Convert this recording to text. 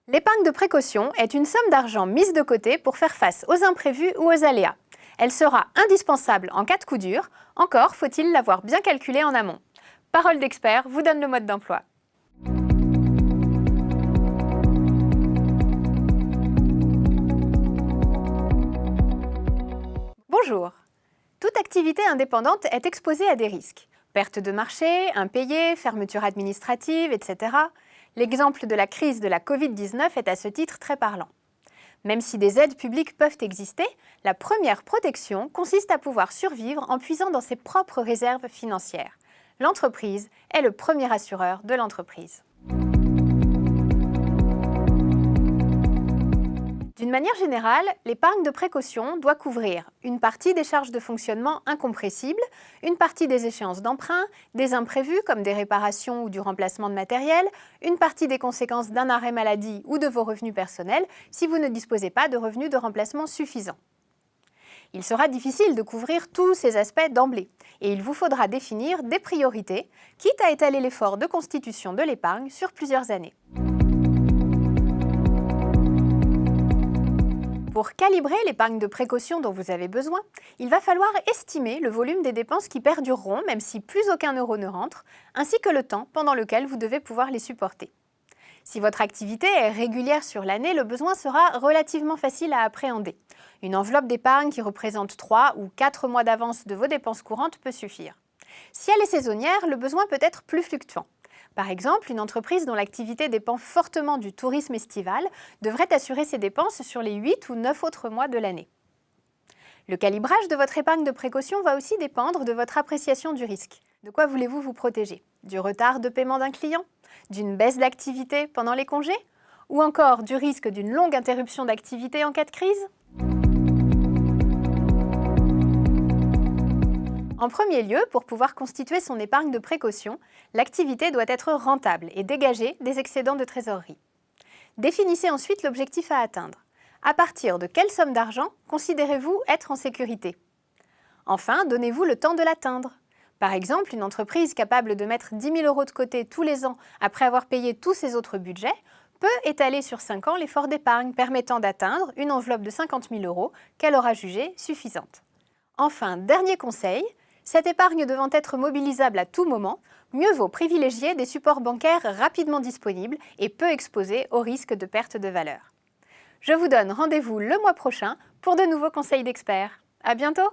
L'épargne de précaution est une somme d'argent mise de côté pour faire face aux imprévus ou aux aléas. Elle sera indispensable en cas de coup dur, encore faut-il l'avoir bien calculée en amont. Parole d'expert vous donne le mode d'emploi. Bonjour. Toute activité indépendante est exposée à des risques. Perte de marché, impayés, fermeture administrative, etc. L'exemple de la crise de la Covid-19 est à ce titre très parlant. Même si des aides publiques peuvent exister, la première protection consiste à pouvoir survivre en puisant dans ses propres réserves financières. L'entreprise est le premier assureur de l'entreprise. D'une manière générale, l'épargne de précaution doit couvrir une partie des charges de fonctionnement incompressibles, une partie des échéances d'emprunt, des imprévus comme des réparations ou du remplacement de matériel, une partie des conséquences d'un arrêt maladie ou de vos revenus personnels si vous ne disposez pas de revenus de remplacement suffisants. Il sera difficile de couvrir tous ces aspects d'emblée et il vous faudra définir des priorités, quitte à étaler l'effort de constitution de l'épargne sur plusieurs années. Pour calibrer l'épargne de précaution dont vous avez besoin, il va falloir estimer le volume des dépenses qui perdureront même si plus aucun euro ne rentre, ainsi que le temps pendant lequel vous devez pouvoir les supporter. Si votre activité est régulière sur l'année, le besoin sera relativement facile à appréhender. Une enveloppe d'épargne qui représente 3 ou 4 mois d'avance de vos dépenses courantes peut suffire. Si elle est saisonnière, le besoin peut être plus fluctuant. Par exemple, une entreprise dont l'activité dépend fortement du tourisme estival devrait assurer ses dépenses sur les 8 ou 9 autres mois de l'année. Le calibrage de votre épargne de précaution va aussi dépendre de votre appréciation du risque. De quoi voulez-vous vous protéger? Du retard de paiement d'un client? D'une baisse d'activité pendant les congés? Ou encore du risque d'une longue interruption d'activité en cas de crise? En premier lieu, pour pouvoir constituer son épargne de précaution, l'activité doit être rentable et dégager des excédents de trésorerie. Définissez ensuite l'objectif à atteindre. À partir de quelle somme d'argent considérez-vous être en sécurité? Enfin, donnez-vous le temps de l'atteindre. Par exemple, une entreprise capable de mettre 10 000 € de côté tous les ans après avoir payé tous ses autres budgets peut étaler sur 5 ans l'effort d'épargne permettant d'atteindre une enveloppe de 50 000 € qu'elle aura jugée suffisante. Enfin, dernier conseil, cette épargne devant être mobilisable à tout moment, mieux vaut privilégier des supports bancaires rapidement disponibles et peu exposés au risque de perte de valeur. Je vous donne rendez-vous le mois prochain pour de nouveaux conseils d'experts. À bientôt!